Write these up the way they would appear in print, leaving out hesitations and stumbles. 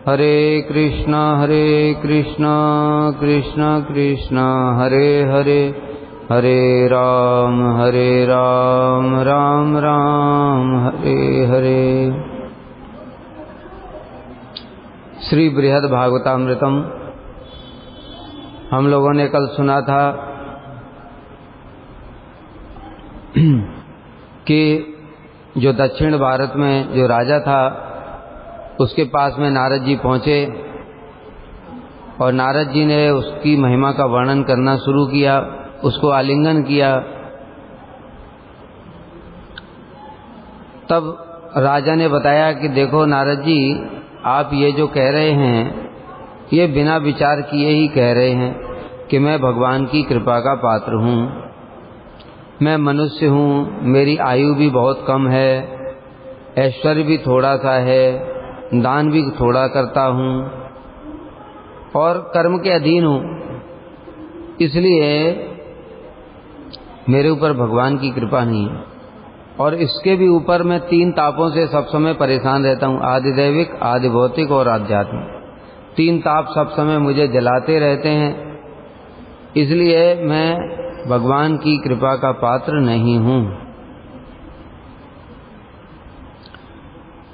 हरे कृष्णा कृष्ण कृष्ण हरे हरे, हरे राम राम राम हरे हरे। श्री बृहद भागवतामृतम हम लोगों ने कल सुना था कि जो दक्षिण भारत में जो राजा था उसके पास में नारद जी पहुंचे और नारद जी ने उसकी महिमा का वर्णन करना शुरू किया, उसको आलिंगन किया। तब राजा ने बताया कि देखो नारद जी, आप ये जो कह रहे हैं ये बिना विचार किए ही कह रहे हैं कि मैं भगवान की कृपा का पात्र हूँ, मैं मनुष्य हूँ, मेरी आयु भी बहुत कम है, ऐश्वर्य भी थोड़ा सा है, दान भी थोड़ा करता हूँ और कर्म के अधीन हूँ, इसलिए मेरे ऊपर भगवान की कृपा नहीं है। और इसके भी ऊपर मैं 3 तापों से सब समय परेशान रहता हूँ, आदि दैविक, आदि भौतिक और आध्यात्मिक। 3 ताप सब समय मुझे जलाते रहते हैं, इसलिए मैं भगवान की कृपा का पात्र नहीं हूँ।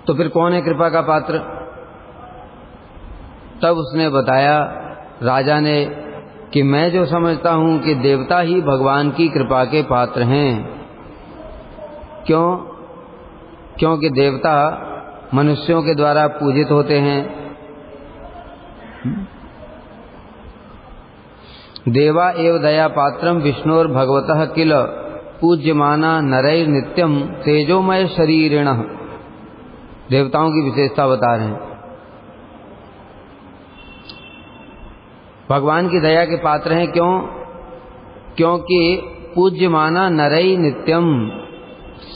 तो फिर कौन है कृपा का पात्र? तब उसने बताया राजा ने कि मैं जो समझता हूँ कि देवता ही भगवान की कृपा के पात्र हैं। क्यों? क्योंकि देवता मनुष्यों के द्वारा पूजित होते हैं। देवा एव दया पात्रम विष्णुर भगवतः किल पूज्यमाना नरैर नित्यम तेजोमय शरीरिणः। देवताओं की विशेषता बता रहे हैं। भगवान की दया के पात्र हैं। क्यों? क्योंकि पूज्यमाना नरई नित्यम,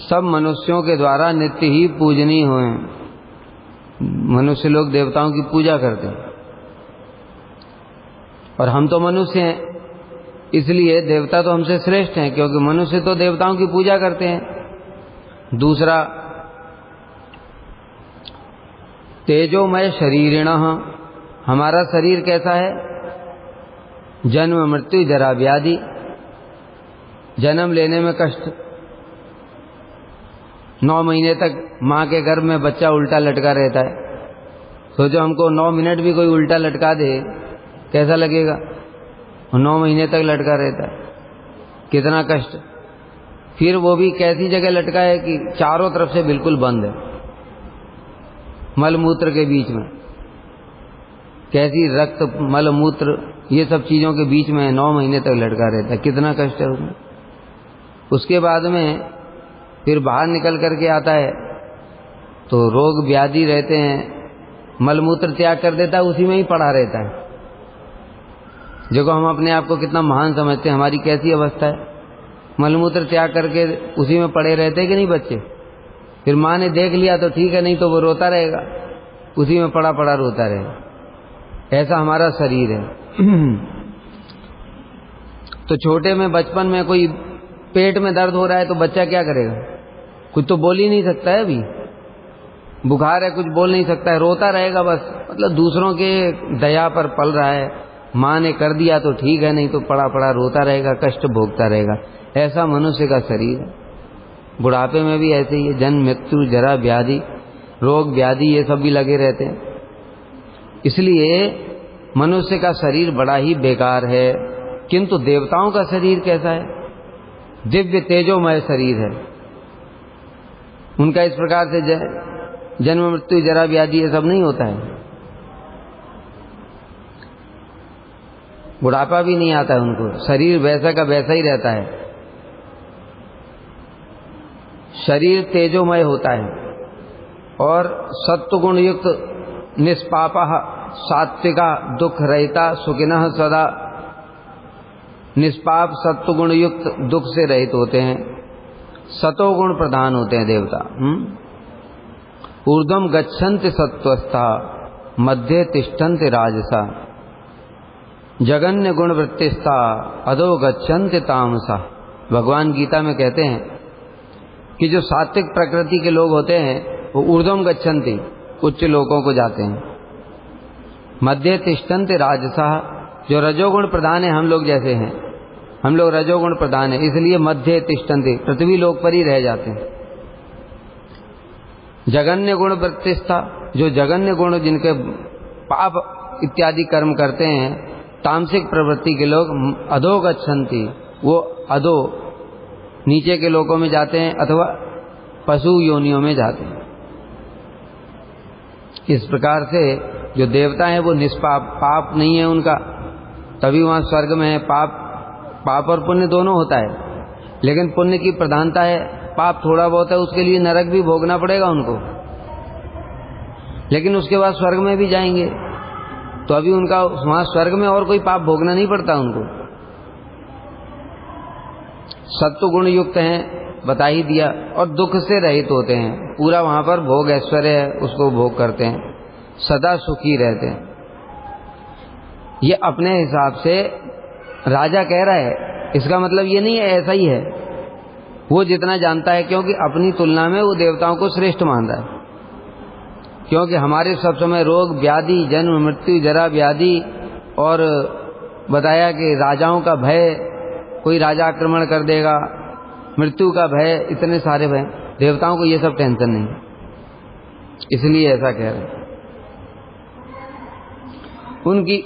सब मनुष्यों के द्वारा नित्य ही पूजनीय हुए। मनुष्य लोग देवताओं की पूजा करते हैं और हम तो मनुष्य हैं, इसलिए देवता तो हमसे श्रेष्ठ हैं, क्योंकि मनुष्य तो देवताओं की पूजा करते हैं। दूसरा, तेजोमय शरीरिणः, हमारा शरीर कैसा है? जन्म मृत्यु जरा व्याधि, जन्म लेने में कष्ट, 9 महीने तक माँ के गर्भ में बच्चा उल्टा लटका रहता है। सोचो हमको 9 मिनट भी कोई उल्टा लटका दे कैसा लगेगा? 9 महीने तक लटका रहता है, कितना कष्ट। फिर वो भी कैसी जगह लटका है कि चारों तरफ से बिल्कुल बंद है, मल मूत्र के बीच में, कैसी रक्त मल मूत्र ये सब चीजों के बीच में 9 महीने तक लटका रहता है, कितना कष्ट है उसमें। उसके बाद में फिर बाहर निकल करके आता है तो रोग व्याधि रहते हैं, मलमूत्र त्याग कर देता है, उसी में ही पड़ा रहता है। देखो हम अपने आप को कितना महान समझते हैं, हमारी कैसी अवस्था है। मलमूत्र त्याग करके उसी में पड़े रहते हैं कि नहीं बच्चे? फिर माँ ने देख लिया तो ठीक है, नहीं तो वो रोता रहेगा, उसी में पड़ा पड़ा रोता रहेगा। ऐसा हमारा शरीर है। तो छोटे में बचपन में कोई पेट में दर्द हो रहा है तो बच्चा क्या करेगा? कुछ तो बोल ही नहीं सकता है, अभी बुखार है, कुछ बोल नहीं सकता है, रोता रहेगा बस। मतलब दूसरों के दया पर पल रहा है, माँ ने कर दिया तो ठीक है, नहीं तो पड़ा पड़ा रोता रहेगा, कष्ट भोगता रहेगा। ऐसा मनुष्य का शरीर है। बुढ़ापे में भी ऐसे ही है, जन्म मृत्यु जरा व्याधि, रोग व्याधि ये सब भी लगे रहते हैं। इसलिए मनुष्य का शरीर बड़ा ही बेकार है। किंतु देवताओं का शरीर कैसा है? दिव्य तेजोमय शरीर है उनका। इस प्रकार से जन्म मृत्यु जरा व्याधि ये सब नहीं होता है, बुढ़ापा भी नहीं आता है उनको, शरीर वैसा का वैसा ही रहता है। शरीर तेजोमय होता है और सत्वगुण युक्त निष्पापः सात्विका दुख रहिता सुखिनः सदा। निष्पाप सत्वगुण युक्त दुख से रहित होते हैं, सतोगुण प्रधान होते हैं देवता। ऊर्ध्वम गच्छन्ति सत्वस्था मध्ये तिष्ठन्ति राजसा जगन्य गुण वृत्तिस्था अधो गच्छन्ति तामसा। भगवान गीता में कहते हैं कि जो सात्विक प्रकृति के लोग होते हैं वो ऊर्ध्वम गच्छन्ति, उच्च लोकों को जाते हैं, मध्य तिष्ठन्ति राजसः, जो रजोगुण प्रधान है, हम लोग जैसे हैं, हम लोग रजोगुण प्रधान है, इसलिए मध्य तिष्ठन्ति, पृथ्वी लोक पर ही रह जाते हैं। जगन्य गुण प्रतिष्ठा, जो जगन्य गुण जिनके पाप इत्यादि कर्म करते हैं, तामसिक प्रवृत्ति के लोग अधो गच्छन्ति, वो अधो नीचे के लोकों में जाते हैं अथवा पशु योनियों में जाते हैं। इस प्रकार से जो देवता हैं वो निष्पाप, पाप नहीं है उनका, तभी वहां स्वर्ग में है। पाप और पुण्य दोनों होता है, लेकिन पुण्य की प्रधानता है, पाप थोड़ा बहुत है, उसके लिए नरक भी भोगना पड़ेगा उनको, लेकिन उसके बाद स्वर्ग में भी जाएंगे, तो अभी उनका वहां स्वर्ग में और कोई पाप भोगना नहीं पड़ता उनको। सत्व गुण युक्त हैं, बता ही दिया, और दुख से रहित होते हैं, पूरा वहां पर भोग ऐश्वर्य है उसको भोग करते हैं, सदा सुखी रहते हैं। ये अपने हिसाब से राजा कह रहा है, इसका मतलब ये नहीं है ऐसा ही है, वो जितना जानता है, क्योंकि अपनी तुलना में वो देवताओं को श्रेष्ठ मान रहा है। क्योंकि हमारे सब समय रोग व्याधि, जन्म मृत्यु, जरा व्याधि, और बताया कि राजाओं का भय, कोई राजा आक्रमण कर देगा, मृत्यु का भय, इतने सारे भय। देवताओं को ये सब टेंशन नहीं, इसलिए ऐसा कह रहे हैं। उनकी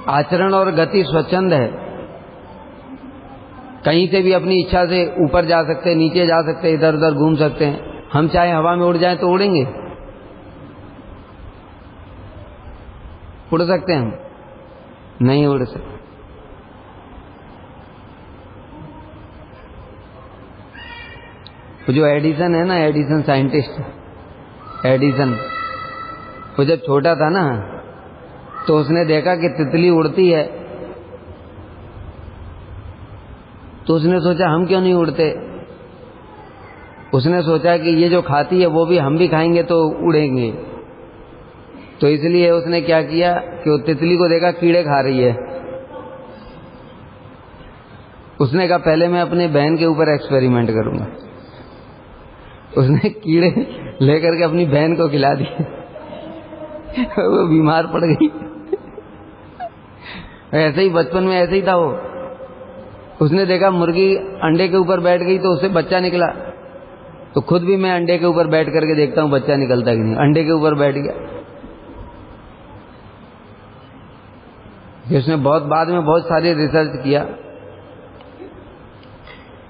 आचरण और गति स्वच्छंद है, कहीं से भी अपनी इच्छा से ऊपर जा सकते हैं, नीचे जा सकते हैं, इधर उधर घूम सकते हैं। हम चाहे हवा में उड़ जाएं तो उड़ेंगे, उड़ सकते हैं हम? नहीं उड़ सकते। तो जो एडिसन है ना, एडिसन साइंटिस्ट, एडिसन, वो जब छोटा था ना तो उसने देखा कि तितली उड़ती है, तो उसने सोचा हम क्यों नहीं उड़ते। उसने सोचा कि ये जो खाती है वो भी हम भी खाएंगे तो उड़ेंगे, तो इसलिए उसने क्या किया कि वो तितली को देखा कीड़े खा रही है, उसने कहा पहले मैं अपने बहन के ऊपर एक्सपेरिमेंट करूंगा। उसने कीड़े लेकर के अपनी बहन को खिला दिए, वो बीमार पड़ गई। ऐसे ही बचपन में ऐसे ही था वो, उसने देखा मुर्गी अंडे के ऊपर बैठ गई तो उससे बच्चा निकला, तो खुद भी मैं अंडे के ऊपर बैठ करके देखता हूं बच्चा निकलता कि नहीं। अंडे के ऊपर बैठ गया। उसने बहुत बाद में बहुत सारी रिसर्च किया।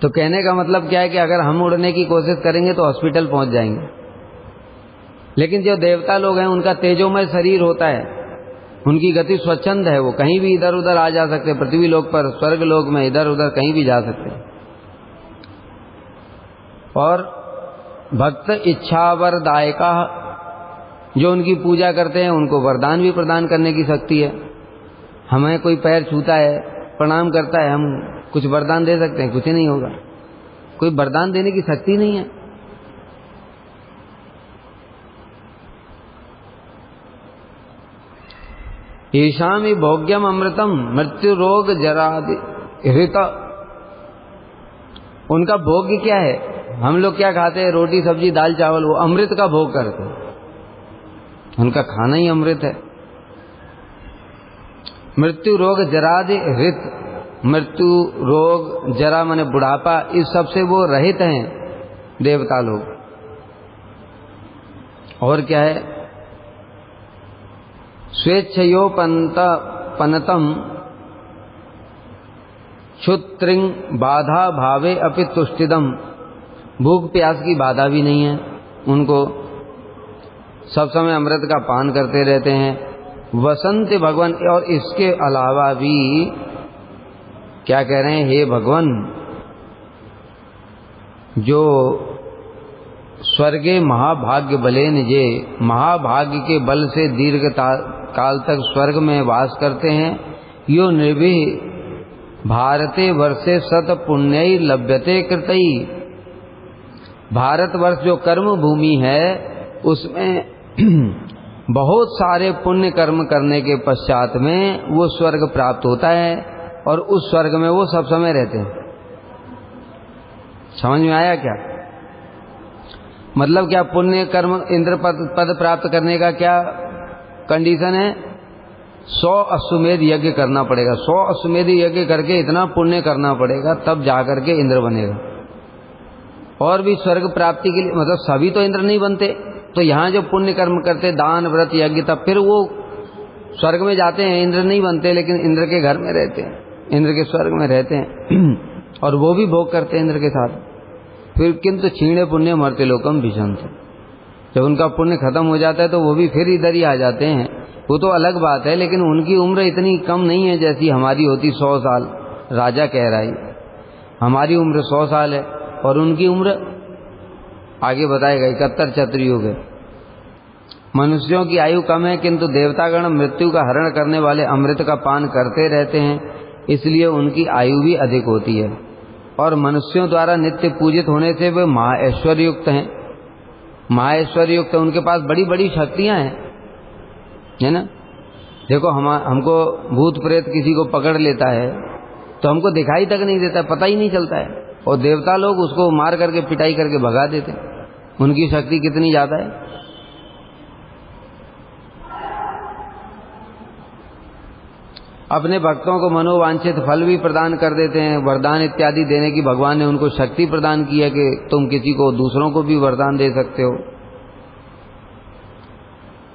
तो कहने का मतलब क्या है कि अगर हम उड़ने की कोशिश करेंगे तो हॉस्पिटल पहुंच जाएंगे, लेकिन जो देवता लोग हैं उनका तेजोमय शरीर होता है, उनकी गति स्वच्छंद है, वो कहीं भी इधर उधर आ जा सकते, पृथ्वी लोक पर, स्वर्ग लोक में, इधर उधर कहीं भी जा सकते। और भक्त इच्छावरदायका, जो उनकी पूजा करते हैं उनको वरदान भी प्रदान करने की शक्ति है। हमें कोई पैर छूता है, प्रणाम करता है, हम कुछ वरदान दे सकते हैं? कुछ नहीं होगा, कोई वरदान देने की शक्ति नहीं है। ईशामी भोग्यम अमृतम मृत्यु रोग जरादि हृत, उनका भोग्य क्या है? हम लोग क्या खाते हैं? रोटी सब्जी दाल चावल, वो अमृत का भोग करते हैं, उनका खाना ही अमृत है। मृत्यु रोग जरादि हृत, मृत्यु रोग जरा माने बुढ़ापा, इस सब से वो रहित हैं देवता लोग। और क्या है? स्वेच्छयोपनतम क्षुत्रिंग बाधा भावे अपि तुष्टिदम, भूख प्यास की बाधा भी नहीं है उनको, सब समय अमृत का पान करते रहते हैं। वसंत भगवान, और इसके अलावा भी क्या कह रहे हैं? हे भगवान, जो स्वर्गे महाभाग्य बले निजे, महाभाग्य के बल से दीर्घ काल तक स्वर्ग में वास करते हैं, यो निर्भीह भारते वर्षे शत पुण्य लभ्यते कृतई, भारतवर्ष जो कर्म भूमि है उसमें बहुत सारे पुण्य कर्म करने के पश्चात में वो स्वर्ग प्राप्त होता है, और उस स्वर्ग में वो सब समय रहते हैं। समझ में आया क्या? मतलब क्या? पुण्य कर्म इंद्र पद प्राप्त करने का क्या कंडीशन है 100 अश्वमेध यज्ञ करना पड़ेगा। 100 अश्वमेध यज्ञ करके इतना पुण्य करना पड़ेगा, तब जाकर के इंद्र बनेगा। और भी स्वर्ग प्राप्ति के लिए, मतलब सभी तो इंद्र नहीं बनते, तो यहाँ जो पुण्य कर्म करते, दान व्रत यज्ञ, तब फिर वो स्वर्ग में जाते हैं, इंद्र नहीं बनते, लेकिन इंद्र के घर में रहते हैं, इंद्र के स्वर्ग में रहते हैं और वो भी भोग करते हैं इंद्र के साथ। फिर किंतु क्षीणे पुण्य मर्त्य लोकम विशंति, जब उनका पुण्य खत्म हो जाता है तो वो भी फिर इधर ही आ जाते हैं। वो तो अलग बात है, लेकिन उनकी उम्र इतनी कम नहीं है जैसी हमारी होती 100 साल। राजा कह रहा है हमारी उम्र 100 साल है और उनकी उम्र आगे बताएगा 71 चतुर्युग है। मनुष्यों की आयु कम है, किंतु देवतागण मृत्यु का हरण करने वाले अमृत का पान करते रहते हैं, इसलिए उनकी आयु भी अधिक होती है। और मनुष्यों द्वारा नित्य पूजित होने से वे महाऐश्वर्य युक्त हैं। महाऐश्वर्य युक्त, उनके पास बड़ी बड़ी शक्तियां हैं, है ना। देखो हमको भूत प्रेत किसी को पकड़ लेता है तो हमको दिखाई तक नहीं देता, पता ही नहीं चलता है, और देवता लोग उसको मार करके पिटाई करके भगा देते हैं। उनकी शक्ति कितनी ज्यादा है। अपने भक्तों को मनोवांछित फल भी प्रदान कर देते हैं। वरदान इत्यादि देने की भगवान ने उनको शक्ति प्रदान की है कि तुम किसी को, दूसरों को भी वरदान दे सकते हो।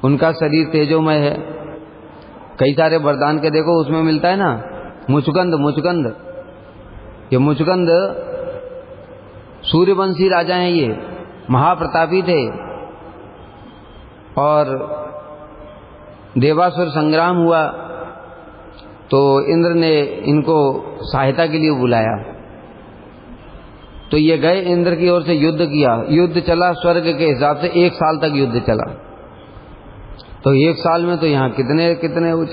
उनका शरीर तेजोमय है। कई सारे वरदान के देखो उसमें मिलता है ना, मुचुकंद। मुचुकंद, ये मुचुकंद सूर्यवंशी राजा हैं, ये महाप्रतापी थे, और देवासुर संग्राम हुआ तो इंद्र ने इनको सहायता के लिए बुलाया, तो ये गए, इंद्र की ओर से युद्ध किया। युद्ध चला स्वर्ग के हिसाब से 1 साल तक युद्ध चला। तो 1 साल में तो यहाँ कितने कितने वो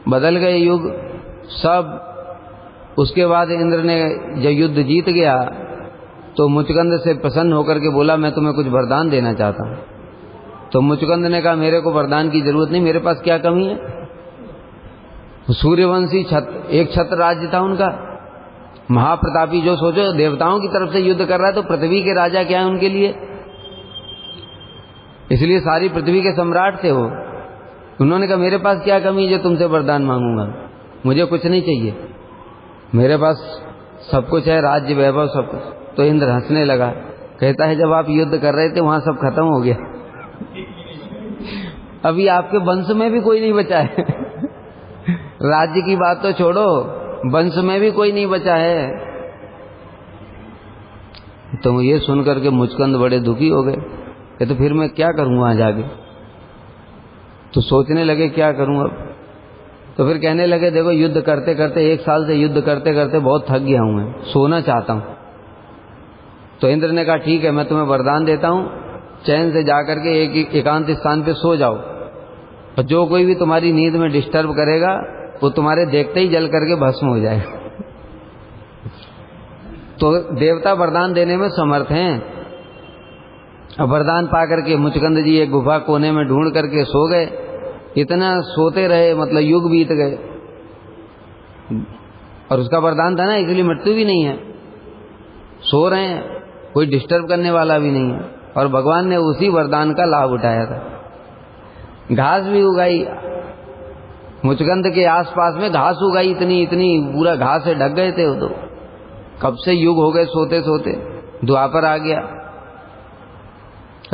बदल गए युग सब। उसके बाद इंद्र ने जब युद्ध जीत गया तो मुचुकंद से प्रसन्न होकर के बोला मैं तुम्हें कुछ वरदान देना चाहता हूँ। तो मुचुकंद ने कहा मेरे को वरदान की जरूरत नहीं, मेरे पास क्या कमी है। सूर्यवंशी एक छत्र राज्य था उनका, महाप्रतापी। जो सोचो देवताओं की तरफ से युद्ध कर रहा है तो पृथ्वी के राजा क्या है उनके लिए, इसलिए सारी पृथ्वी के सम्राट थे वो। उन्होंने कहा मेरे पास क्या कमी जो तुमसे वरदान मांगूंगा, मुझे कुछ नहीं चाहिए, मेरे पास सब कुछ है, राज्य वैभव सब कुछ। तो इंद्र हंसने लगा, कहता है जब आप युद्ध कर रहे थे वहां सब खत्म हो गया, अभी आपके वंश में भी कोई नहीं बचा है राज्य की बात तो छोड़ो, वंश में भी कोई नहीं बचा है। तो ये सुनकर के मुचुकंद बड़े दुखी हो गए कि तो फिर मैं क्या करूं वहां जाके। तो सोचने लगे क्या करूं अब। तो फिर कहने लगे देखो युद्ध करते करते 1 साल से युद्ध करते करते बहुत थक गया हूं, मैं सोना चाहता हूं। तो इंद्र ने कहा ठीक है मैं तुम्हें वरदान देता हूं, चैन से जाकर के एक एकांत स्थान पे सो जाओ, और जो कोई भी तुम्हारी नींद में डिस्टर्ब करेगा वो तुम्हारे देखते ही जल करके भस्म हो जाएगा। तो देवता वरदान देने में समर्थ हैं। अब वरदान पा करके मुचुकंद जी एक गुफा कोने में ढूंढ करके सो गए। इतना सोते रहे मतलब युग बीत गए, और उसका वरदान था ना इसलिए मृत्यु भी नहीं है, सो रहे हैं, कोई डिस्टर्ब करने वाला भी नहीं है। और भगवान ने उसी वरदान का लाभ उठाया था। घास भी उगाई, मुचुकंद के आसपास में घास उगाई, इतनी इतनी पूरा घास से ढक गए थे वो तो। कब से युग हो गए सोते सोते, द्वापर आ गया।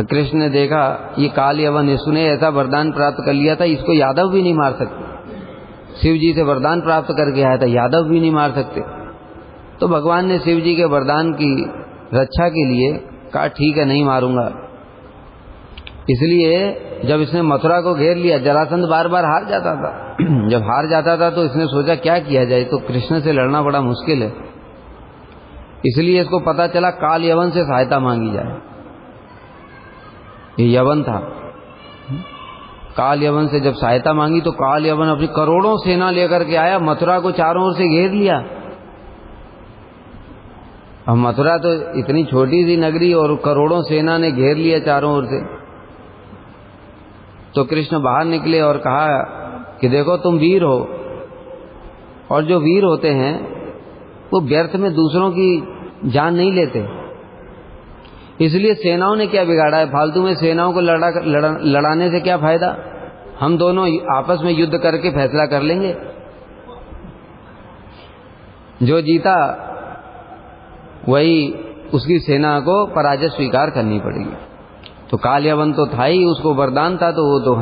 कृष्ण ने देखा ये काल यवन, इसने ऐसा वरदान प्राप्त कर लिया था, इसको यादव भी नहीं मार सकते। शिव जी से वरदान प्राप्त करके आया था, यादव भी नहीं मार सकते। तो भगवान ने शिव जी के वरदान की रक्षा के लिए कहा ठीक है नहीं मारूंगा। इसलिए जब इसने मथुरा को घेर लिया, जरासंध बार बार हार जाता था जब हार जाता था तो इसने सोचा क्या किया जाए, तो कृष्ण से लड़ना बड़ा मुश्किल है। इसलिए इसको पता चला काल यवन से सहायता मांगी जाए। ये यवन था, काल यवन से जब सहायता मांगी तो काल यवन अपनी करोड़ों सेना लेकर के आया, मथुरा को चारों ओर से घेर लिया। अब मथुरा तो इतनी छोटी सी नगरी और करोड़ों सेना ने घेर लिया चारों ओर से। तो कृष्ण बाहर निकले और कहा कि देखो तुम वीर हो, और जो वीर होते हैं वो व्यर्थ में दूसरों की जान नहीं लेते। इसलिए सेनाओं ने क्या बिगाड़ा है, फालतू में सेनाओं को लड़ाने से क्या फायदा, हम दोनों आपस में युद्ध करके फैसला कर लेंगे, जो जीता वही उसकी सेना को पराजय स्वीकार करनी पड़ेगी। तो काल यवन तो था ही, उसको वरदान था, तो वो तो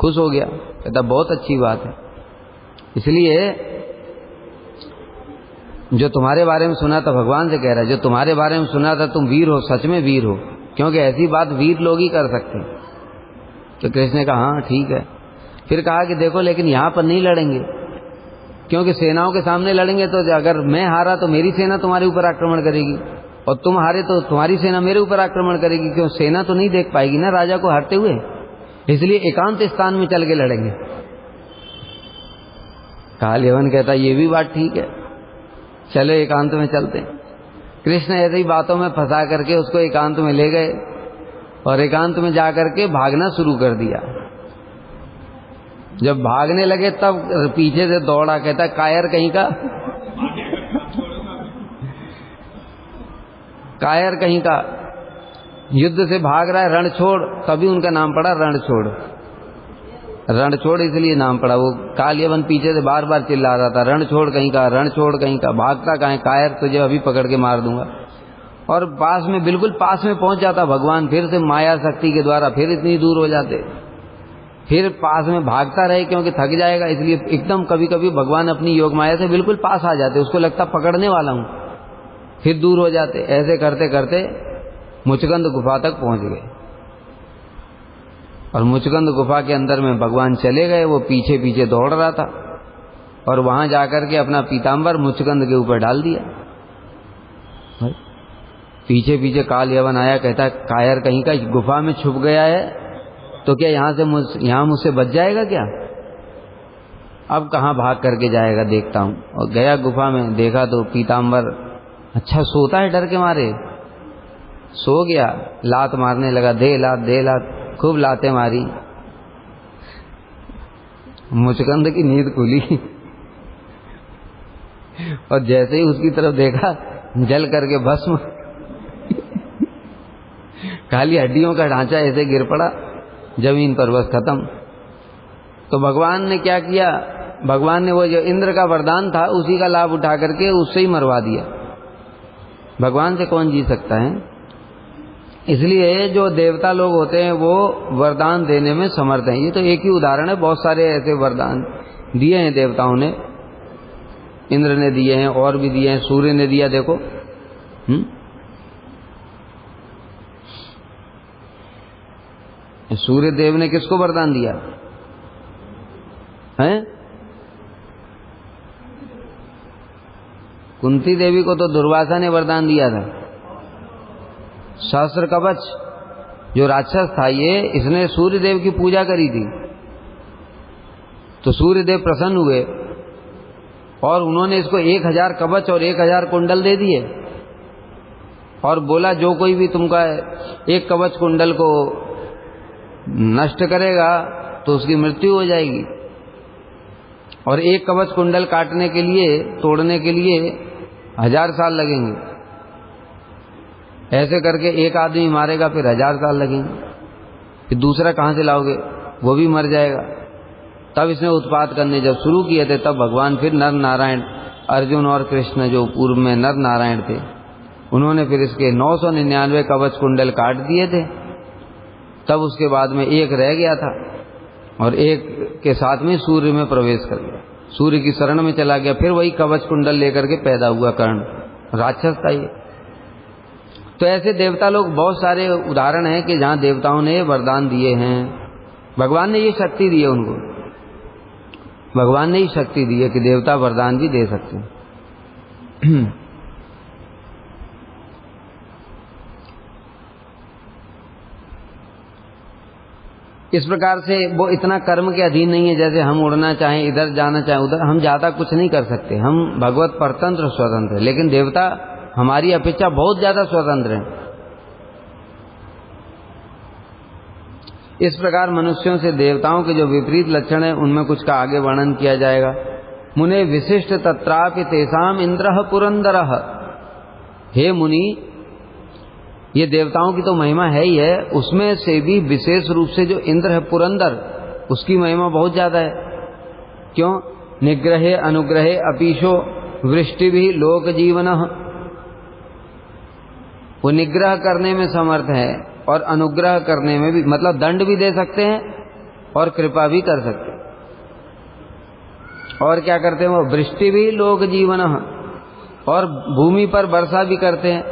खुश हो गया, कहता बहुत अच्छी बात है। इसलिए जो तुम्हारे बारे में सुना था, भगवान से कह रहा है, जो तुम्हारे बारे में सुना था तुम वीर हो, सच में वीर हो, क्योंकि ऐसी बात वीर लोग ही कर सकते हैं। तो कृष्ण ने कहा हाँ ठीक है। फिर कहा कि देखो लेकिन यहाँ पर नहीं लड़ेंगे, क्योंकि सेनाओं के सामने लड़ेंगे तो अगर मैं हारा तो मेरी सेना तुम्हारे ऊपर आक्रमण करेगी, और तुम हारे तो तुम्हारी सेना मेरे ऊपर आक्रमण करेगी, क्यों सेना तो नहीं देख पाएगी ना राजा को हारते हुए, इसलिए एकांत स्थान में चल के लड़ेंगे। काल यवन कहता ये भी बात ठीक है, चलो एकांत में चलते हैं। कृष्ण ऐसे ही बातों में फंसा करके उसको एकांत में ले गए, और एकांत में जाकर के भागना शुरू कर दिया। जब भागने लगे तब पीछे से दौड़ा, कहता कायर कहीं का, कायर कहीं का, युद्ध से भाग रहा है, रणछोड़, तभी उनका नाम पड़ा रणछोड़। रणछोड़ इसलिए नाम पड़ा, वो काल यवन पीछे से बार बार चिल्ला रहा था रणछोड़ कहीं का, रणछोड़ कहीं का, भागता कहाँ, कायर तुझे अभी पकड़ के मार दूंगा। और पास में, बिल्कुल पास में पहुंच जाता भगवान, फिर से माया शक्ति के द्वारा फिर इतनी दूर हो जाते, फिर पास में भागता रहे क्योंकि थक जाएगा, इसलिए एकदम कभी कभी भगवान अपनी योग माया से बिल्कुल पास आ जाते, उसको लगता पकड़ने वाला हूं, फिर दूर हो जाते। ऐसे करते करते मुचकुंद गुफा तक पहुंच गए, और मुचकुंद गुफा के अंदर में भगवान चले गए। वो पीछे पीछे दौड़ रहा था, और वहां जाकर के अपना पीताम्बर मुचकुंद के ऊपर डाल दिया। पीछे पीछे काल यवन आया, कहता कायर कहीं का, गुफा में छुप गया है तो क्या यहाँ मुझसे बच जाएगा क्या? अब कहाँ भाग करके जाएगा देखता हूं। और गया गुफा में, देखा तो पीताम्बर अच्छा सोता है, डर के मारे सो गया। लात मारने लगा, दे लात, खूब लातें मारी। मुचकुंद की नींद खुली, और जैसे ही उसकी तरफ देखा जल करके भस्म, खाली हड्डियों का ढांचा ऐसे गिर पड़ा जमीन पर, बस खत्म। तो भगवान ने क्या किया, भगवान ने वो जो इंद्र का वरदान था उसी का लाभ उठा करके उससे ही मरवा दिया। भगवान से कौन जी सकता है? इसलिए जो देवता लोग होते हैं वो वरदान देने में समर्थ हैं। ये तो एक ही उदाहरण है, बहुत सारे ऐसे वरदान दिए हैं देवताओं ने। इंद्र ने दिए हैं, और भी दिए हैं, सूर्य ने दिया, देखो सूर्य देव ने किसको वरदान दिया है? कुंती देवी को तो दुर्वासा ने वरदान दिया था। सहस्त्र कवच, जो राक्षस था ये, इसने सूर्य देव की पूजा करी थी, तो सूर्य देव प्रसन्न हुए और उन्होंने इसको 1000 कवच और 1000 कुंडल दे दिए, और बोला जो कोई भी तुमका एक कवच कुंडल को नष्ट करेगा तो उसकी मृत्यु हो जाएगी, और एक कवच कुंडल काटने के लिए, तोड़ने के लिए 1000 साल लगेंगे। ऐसे करके एक आदमी मारेगा फिर 1000 साल लगेंगे, फिर दूसरा कहाँ से लाओगे, वो भी मर जाएगा। तब इसने उत्पात करने जब शुरू किए थे, तब भगवान फिर नर नारायण, अर्जुन और कृष्ण जो पूर्व में नर नारायण थे, उन्होंने फिर इसके 999 कवच कुंडल काट दिए थे। तब उसके बाद में एक रह गया था, और एक के साथ में सूर्य में प्रवेश कर गया, सूर्य की शरण में चला गया। फिर वही कवच कुंडल लेकर के पैदा हुआ कर्ण, राक्षस था ये। तो ऐसे देवता लोग, बहुत सारे उदाहरण हैं कि जहां देवताओं ने वरदान दिए हैं। भगवान ने ये शक्ति दी है उनको, भगवान ने ही शक्ति दी है कि देवता वरदान भी दे सकते हैं। इस प्रकार से वो इतना कर्म के अधीन नहीं है, जैसे हम उड़ना चाहें, इधर जाना चाहें, उधर, हम ज्यादा कुछ नहीं कर सकते। हम भगवत परतंत्र स्वतंत्र है, लेकिन देवता हमारी अपेक्षा बहुत ज्यादा स्वतंत्र हैं। इस प्रकार मनुष्यों से देवताओं के जो विपरीत लक्षण है उनमें कुछ का आगे वर्णन किया जाएगा। मुने विशिष्ट तत्रापि तेषाम इंद्रः पुरंदरः। हे मुनि, ये देवताओं की तो महिमा है ही है, उसमें से भी विशेष रूप से जो इंद्र है पुरंदर, उसकी महिमा बहुत ज्यादा है। क्यों? निग्रहे अनुग्रहे अपीशो वृष्टि भी लोक जीवनः। वो निग्रह करने में समर्थ है और अनुग्रह करने में भी, मतलब दंड भी दे सकते हैं और कृपा भी कर सकते हैं। और क्या करते हैं वो? वृष्टि भी लोक जीवनः, और भूमि पर वर्षा भी करते हैं।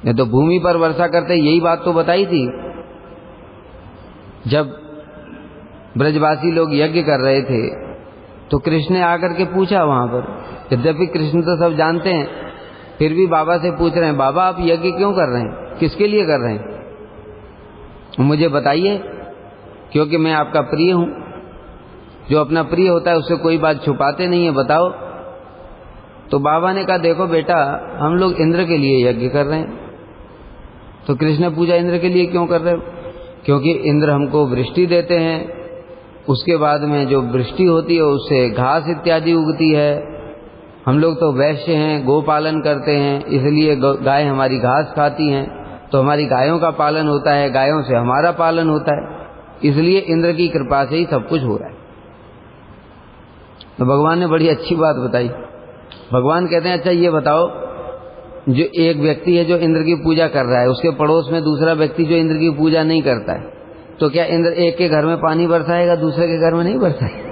ये तो भूमि पर वर्षा करते हैं, यही बात तो बताई थी जब ब्रजवासी लोग यज्ञ कर रहे थे तो कृष्ण ने आकर के पूछा वहां पर। यद्यपि कृष्ण तो सब जानते हैं, फिर भी बाबा से पूछ रहे हैं, बाबा आप यज्ञ क्यों कर रहे हैं, किसके लिए कर रहे हैं, मुझे बताइए, क्योंकि मैं आपका प्रिय हूं। जो अपना प्रिय होता है उससे कोई बात छुपाते नहीं है, बताओ। तो बाबा ने कहा, देखो बेटा, हम लोग इंद्र के लिए यज्ञ कर रहे हैं। तो कृष्ण ने पूछा, इंद्र के लिए क्यों कर रहे हो? क्योंकि इंद्र हमको वृष्टि देते हैं, उसके बाद में जो वृष्टि होती है उससे घास इत्यादि उगती है। हम लोग तो वैश्य हैं, गो पालन करते हैं, इसलिए गाय हमारी घास खाती हैं, तो हमारी गायों का पालन होता है, गायों से हमारा पालन होता है, इसलिए इंद्र की कृपा से ही सब कुछ हो रहा है। तो भगवान ने बड़ी अच्छी बात बताई। भगवान कहते हैं, अच्छा ये बताओ, जो एक व्यक्ति है जो इंद्र की पूजा कर रहा है, उसके पड़ोस में दूसरा व्यक्ति जो इंद्र की पूजा नहीं करता है, तो क्या इंद्र एक के घर में पानी बरसाएगा, दूसरे के घर में नहीं बरसाएगा?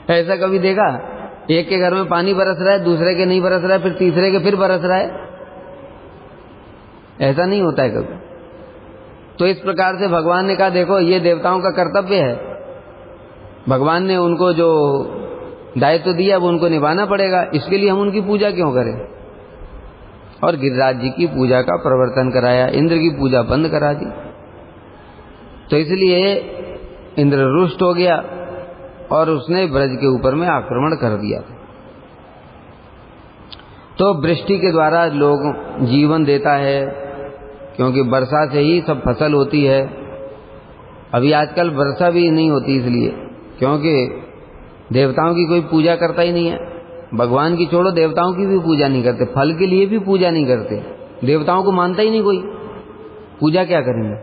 ऐसा कभी देखा? एक के घर में पानी बरस रहा है, दूसरे के नहीं बरस रहा है, फिर तीसरे के फिर बरस रहा है? ऐसा नहीं होता है कभी। तो इस प्रकार से भगवान ने कहा, देखो ये देवताओं का कर्तव्य है, भगवान ने उनको जो दायित्व दिया वो उनको निभाना पड़ेगा, इसके लिए हम उनकी पूजा क्यों करें? और गिरिराज जी की पूजा का प्रवर्तन कराया, इंद्र की पूजा बंद करा दी। तो इसलिए इंद्र रुष्ट हो गया और उसने ब्रज के ऊपर में आक्रमण कर दिया। तो वृष्टि के द्वारा लोग जीवन देता है, क्योंकि वर्षा से ही सब फसल होती है। अभी आजकल वर्षा भी नहीं होती, इसलिए क्योंकि देवताओं की कोई पूजा करता ही नहीं है। भगवान की छोड़ो, देवताओं की भी पूजा नहीं करते, फल के लिए भी पूजा नहीं करते, देवताओं को मानता ही नहीं कोई, पूजा क्या करेंगे?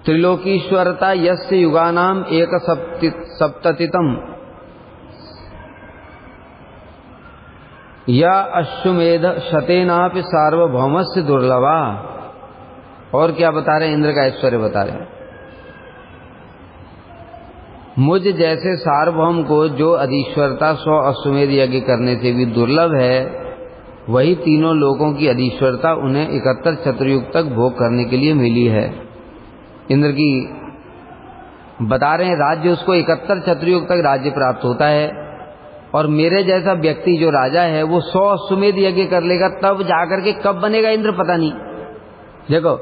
त्रिलोकीश्वरता यस्य युगानाम एक सप्ततितम या अश्वमेध शतेनापि सार्वभौमस्य दुर्लभा। और क्या बता रहे हैं? इंद्र का ऐश्वर्य बता रहे हैं। मुझ जैसे सार्वभौम को जो अधीश्वरता 100 अश्वमेध यज्ञ करने से भी दुर्लभ है, वही तीनों लोगों की अधीश्वरता उन्हें 71 चतुर्युग तक भोग करने के लिए मिली है। इंद्र की बता रहे हैं, राज्य उसको 71 चतुर्युग तक राज्य प्राप्त होता है, और मेरे जैसा व्यक्ति जो राजा है वो 100 अश्वमेध यज्ञ कर लेगा, तब जाकर के कब बनेगा इंद्र पता नहीं। देखो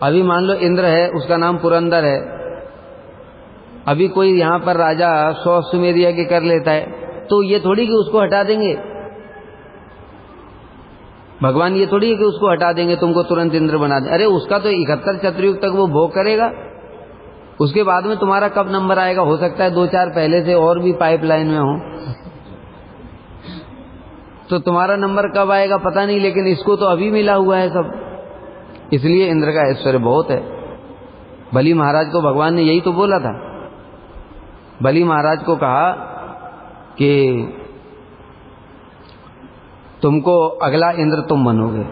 अभी मान लो इंद्र है, उसका नाम पुरंदर है, अभी कोई यहां पर राजा 100 अश्वमेध यज्ञ कर लेता है, तो ये थोड़ी कि उसको हटा देंगे भगवान, ये थोड़ी कि उसको हटा देंगे, तुमको तुरंत इंद्र बना दे। अरे उसका तो 71 चतुर्युग तक वो भोग करेगा, उसके बाद में तुम्हारा कब नंबर आएगा? हो सकता है 2-4 पहले से और भी पाइपलाइन में हो, तो तुम्हारा नंबर कब आएगा पता नहीं, लेकिन इसको तो अभी मिला हुआ है सब। इसलिए इंद्र का ऐश्वर्य बहुत है। बलि महाराज को भगवान ने यही तो बोला था। बलि महाराज को कहा कि तुमको अगला इंद्र तुम बनोगे,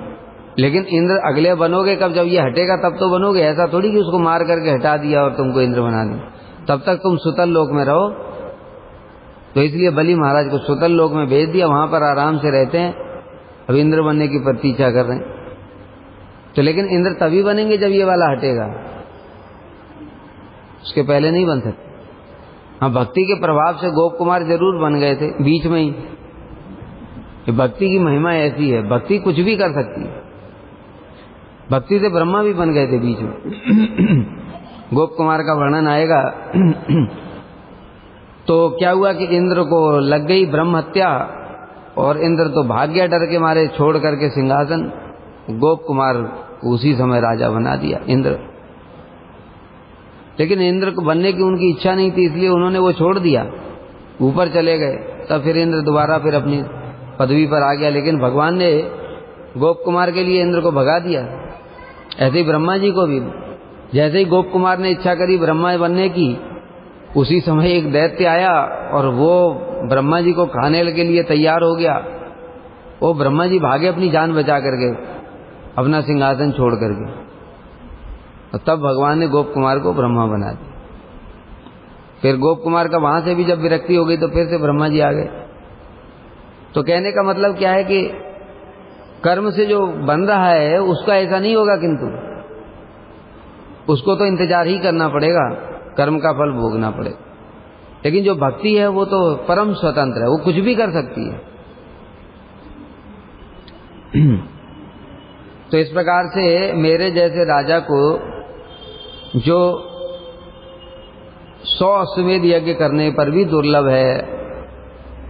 लेकिन इंद्र अगले बनोगे कब? जब ये हटेगा तब तो बनोगे, ऐसा थोड़ी कि उसको मार करके हटा दिया और तुमको इंद्र बना दिया। तब तक तुम सुतल लोक में रहो। तो इसलिए बलि महाराज को सुतल लोक में भेज दिया, वहां पर आराम से रहते हैं, अब इंद्र बनने की प्रतीक्षा कर रहे हैं। तो लेकिन इंद्र तभी बनेंगे जब ये वाला हटेगा, उसके पहले नहीं बन सकते। हाँ, भक्ति के प्रभाव से गोप कुमार जरूर बन गए थे बीच में ही। भक्ति की महिमा ऐसी है, भक्ति कुछ भी कर सकती है। भक्ति से ब्रह्मा भी बन गए थे बीच में। गोप कुमार का वर्णन आएगा। तो क्या हुआ कि इंद्र को लग गई ब्रह्म हत्या, और इंद्र तो भाग गया डर के मारे, छोड़ करके सिंहासन। गोप कुमार उसी समय राजा बना दिया इंद्र। लेकिन इंद्र को बनने की उनकी इच्छा नहीं थी, इसलिए उन्होंने वो छोड़ दिया, ऊपर चले गए। तब फिर इंद्र दोबारा फिर अपनी पदवी पर आ गया। लेकिन भगवान ने गोप कुमार के लिए इंद्र को भगा दिया। ऐसे ही ब्रह्मा जी को भी, जैसे ही गोप कुमार ने इच्छा करी ब्रह्मा बनने की, उसी समय एक दैत्य आया और वो ब्रह्मा जी को खाने के लिए तैयार हो गया। वो ब्रह्मा जी भागे अपनी जान बचा करके, अपना सिंहासन छोड़ करके, और तब भगवान ने गोप कुमार को ब्रह्मा बना दिया। फिर गोप कुमार का वहां से भी जब विरक्ति हो गई तो फिर से ब्रह्मा जी आ गए। तो कहने का मतलब क्या है कि कर्म से जो बन रहा है उसका ऐसा नहीं होगा, किंतु उसको तो इंतजार ही करना पड़ेगा, कर्म का फल भोगना पड़ेगा। लेकिन जो भक्ति है वो तो परम स्वतंत्र है, वो कुछ भी कर सकती है। तो इस प्रकार से मेरे जैसे राजा को जो 100 अश्वमेध यज्ञ करने पर भी दुर्लभ है,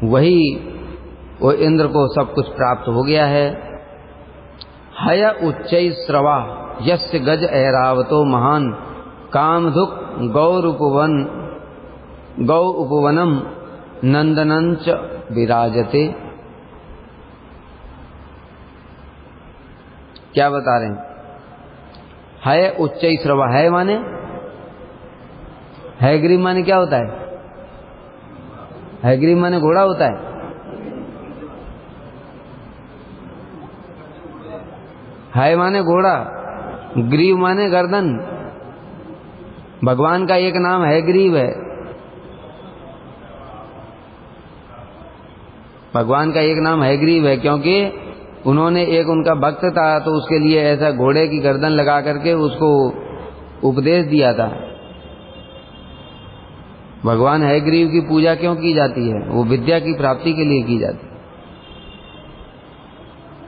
वही वो इंद्र को सब कुछ प्राप्त हो गया है। हय उच्चै स्रवा यस्य गज ऐरावतो महान कामधुक गौ उपवनम नंदनंच विराजते। क्या बता रहे हैं? हय उच्चै स्रवा, है माने हैग्रीव माने क्या होता है? हैग्रीव माने घोड़ा होता है। है माने घोड़ा, ग्रीव माने गर्दन। भगवान का एक नाम हैग्रीव है। भगवान का एक नाम हैग्रीव है क्योंकि उन्होंने, एक उनका भक्त था तो उसके लिए ऐसा घोड़े की गर्दन लगा करके उसको उपदेश दिया था। भगवान हैग्रीव की पूजा क्यों की जाती है? वो विद्या की प्राप्ति के लिए की जाती है।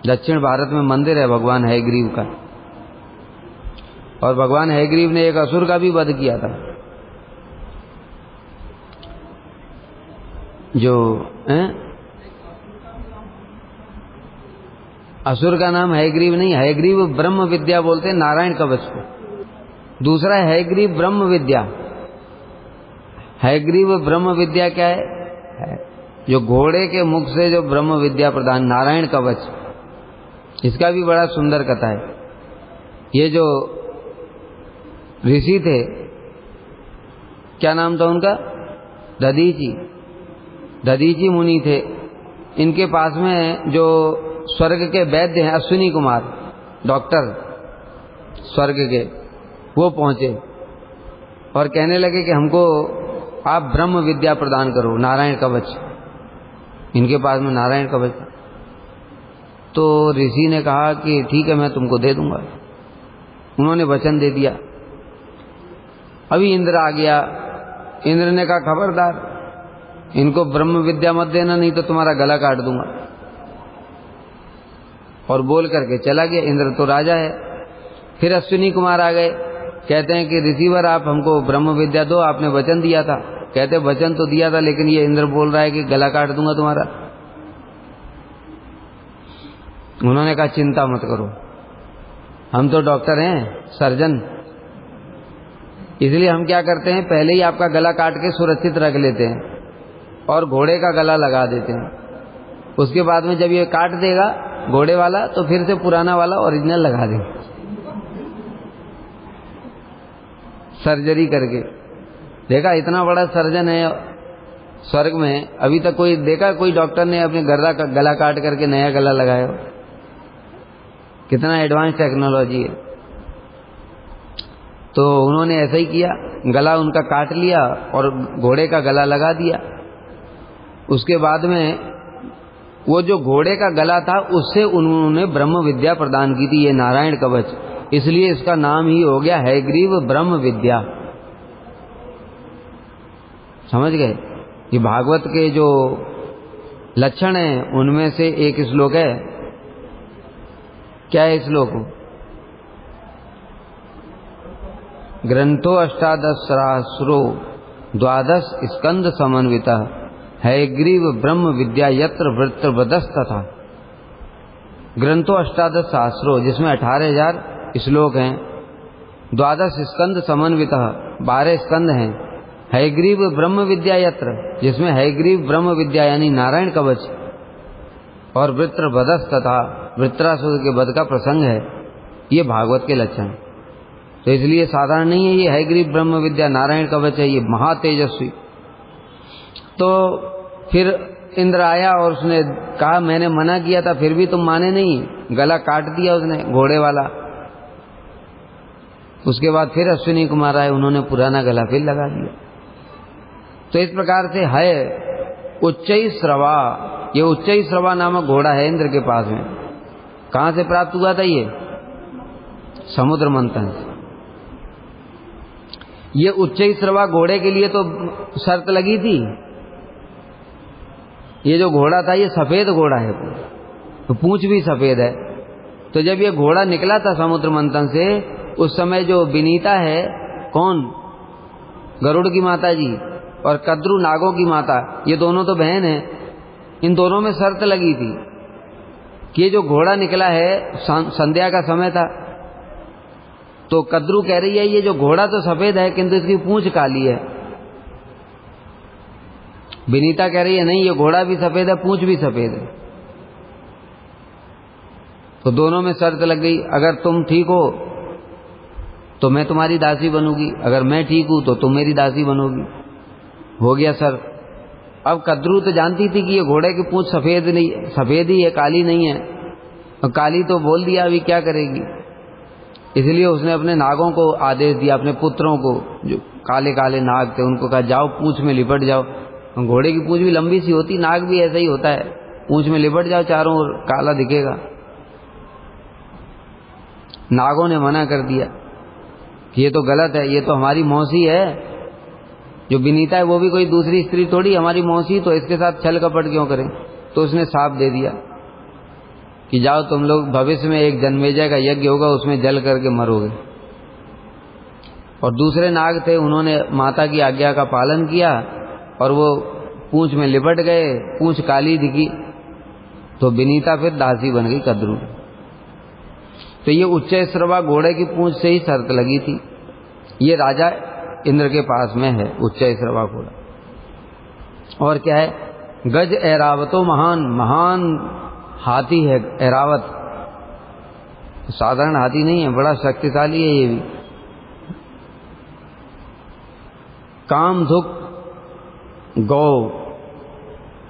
दक्षिण भारत में मंदिर है भगवान हैग्रीव का, और भगवान हैग्रीव ने एक असुर का भी वध किया था। जो असुर का नाम हैग्रीव नहीं, हैग्रीव ब्रह्म विद्या बोलते हैं नारायण कवच को। दूसरा है हैग्रीव ब्रह्म विद्या। हैग्रीव ब्रह्म विद्या क्या है? जो घोड़े के मुख से जो ब्रह्म विद्या प्रदान, नारायण कवच, इसका भी बड़ा सुंदर कथा है। ये जो ऋषि थे, क्या नाम था उनका? दधीची मुनि थे। इनके पास में जो स्वर्ग के वैद्य हैं, अश्विनी कुमार डॉक्टर स्वर्ग के, वो पहुंचे और कहने लगे कि हमको आप ब्रह्म विद्या प्रदान करो, नारायण कवच। इनके पास में नारायण कवच। तो ऋषि ने कहा कि ठीक है, मैं तुमको दे दूंगा। उन्होंने वचन दे दिया। अभी इंद्र आ गया। इंद्र ने कहा खबरदार, इनको ब्रह्म विद्या मत देना, नहीं तो तुम्हारा गला काट दूंगा। और बोल करके चला गया। इंद्र तो राजा है। फिर अश्विनी कुमार आ गए, कहते हैं कि ऋषिवर आप हमको ब्रह्म विद्या दो, आपने वचन दिया था। कहते वचन तो दिया था, लेकिन ये इंद्र बोल रहा है कि गला काट दूंगा तुम्हारा। उन्होंने कहा चिंता मत करो, हम तो डॉक्टर हैं, सर्जन, इसलिए हम क्या करते हैं, पहले ही आपका गला काट के सुरक्षित रख लेते हैं और घोड़े का गला लगा देते हैं। उसके बाद में जब ये काट देगा घोड़े वाला, तो फिर से पुराना वाला ओरिजिनल लगा देंगे, सर्जरी करके। देखा, इतना बड़ा सर्जन है स्वर्ग में, अभी तक कोई देखा कोई डॉक्टर ने अपने गला काट करके नया गला लगाया? कितना एडवांस टेक्नोलॉजी है। तो उन्होंने ऐसा ही किया, गला उनका काट लिया और घोड़े का गला लगा दिया। उसके बाद में वो जो घोड़े का गला था, उससे उन्होंने ब्रह्म विद्या प्रदान की थी, ये नारायण कवच। इसलिए इसका नाम ही हो गया हैग्रीव ब्रह्म विद्या। समझ गए? ये भागवत के जो लक्षण हैं उनमें से एक श्लोक है। क्या है श्लोक? ग्रंथो 18 द्वादश स्कंद समन्विता हैग्रीव ब्रह्म विद्या यत्र वृत्रवदस्तथा। ग्रंथो 18 सहस्रो, जिसमें 18,000 श्लोक हैं। द्वादश स्कंद समन्विता, 12 स्कंद हैं। हैग्रीव ब्रह्म विद्या यत्र, जिसमें हैग्रीव ब्रह्म विद्या यानी नारायण कवच और वृत्रवधस तथा वृत्रासुर के वध का प्रसंग है। ये भागवत के लक्षण। तो इसलिए साधारण नहीं है, ये हयग्रीव ब्रह्म विद्या नारायण कवच है, ये महातेजस्वी। तो फिर इंद्र आया और उसने कहा मैंने मना किया था फिर भी तुम माने नहीं, गला काट दिया उसने घोड़े वाला। उसके बाद फिर अश्विनी कुमार आए, उन्होंने पुराना गला फिर लगा दिया। तो इस प्रकार से है उच्चैःश्रवा, ये उच्चैःश्रवा नामक घोड़ा है इंद्र के पास में। कहां से प्राप्त हुआ था ये? समुद्र मंथन से। ये उच्चैःश्रवा घोड़े के लिए तो शर्त लगी थी, ये जो घोड़ा था ये सफेद घोड़ा है, तो पूंछ भी सफेद है। तो जब ये घोड़ा निकला था समुद्र मंथन से, उस समय जो विनीता है, कौन? गरुड़ की माता जी और कद्रु नागों की माता, ये दोनों तो बहन हैं। इन दोनों में शर्त लगी थी कि ये जो घोड़ा निकला है, संध्या का समय था, तो कद्रु कह रही है ये जो घोड़ा तो सफेद है किंतु इसकी पूंछ काली है। विनीता कह रही है नहीं, ये घोड़ा भी सफेद है, पूंछ भी सफेद है। तो दोनों में शर्त लग गई, अगर तुम ठीक हो तो मैं तुम्हारी दासी बनूंगी, अगर मैं ठीक हूं तो तुम मेरी दासी बनोगी। हो गया शर्त। अब कद्रू तो जानती थी कि ये घोड़े की पूंछ सफेद नहीं, सफेद ही है, काली नहीं है। और काली तो बोल दिया, अभी क्या करेगी। इसलिए उसने अपने नागों को आदेश दिया, अपने पुत्रों को, जो काले काले नाग थे, उनको कहा जाओ पूंछ में लिपट जाओ। घोड़े की पूंछ भी लंबी सी होती, नाग भी ऐसा ही होता है, पूंछ में लिपट जाओ, चारों ओर काला दिखेगा। नागों ने मना कर दिया कि ये तो गलत है, ये तो हमारी मौसी है, जो विनीता है वो भी कोई दूसरी स्त्री थोड़ी, हमारी मौसी, तो इसके साथ छल कपट क्यों करें। तो उसने साफ दे दिया कि जाओ तुम लोग, भविष्य में एक जन्मेजय का यज्ञ होगा, उसमें जल करके मरोगे। और दूसरे नाग थे, उन्होंने माता की आज्ञा का पालन किया और वो पूंछ में लिपट गए, पूंछ काली दिखी, तो विनीता फिर दासी बन गई कद्रू। तो ये उच्चैःश्रवा घोड़े की पूंछ से ही शर्त लगी थी। ये राजा इंद्र के पास में है उच्चैःश्रवा घोड़ा। और क्या है? गज ऐरावतो महान, महान हाथी है ऐरावत, साधारण हाथी नहीं है, बड़ा शक्तिशाली है ये भी। कामधुक गौ,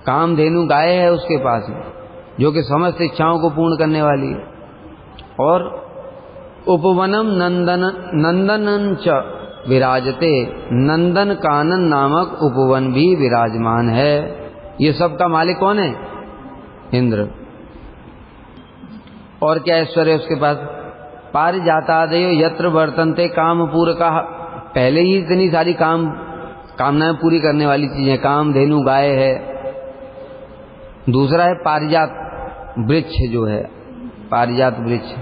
कामधेनु गाय है उसके पास में, जो कि समस्त इच्छाओं को पूर्ण करने वाली है। और उपवनम नंदन च विराजते, नंदन कानन नामक उपवन भी विराजमान है। ये सब का मालिक कौन है? इंद्र। और क्या ऐश्वर्य उसके पास? पारिजातादयो यत्र वर्तन्ते कामपूरका, पहले ही इतनी सारी कामनाएं पूरी करने वाली चीजें, कामधेनु गाय है। दूसरा है पारिजात वृक्ष, जो है पारिजात वृक्ष,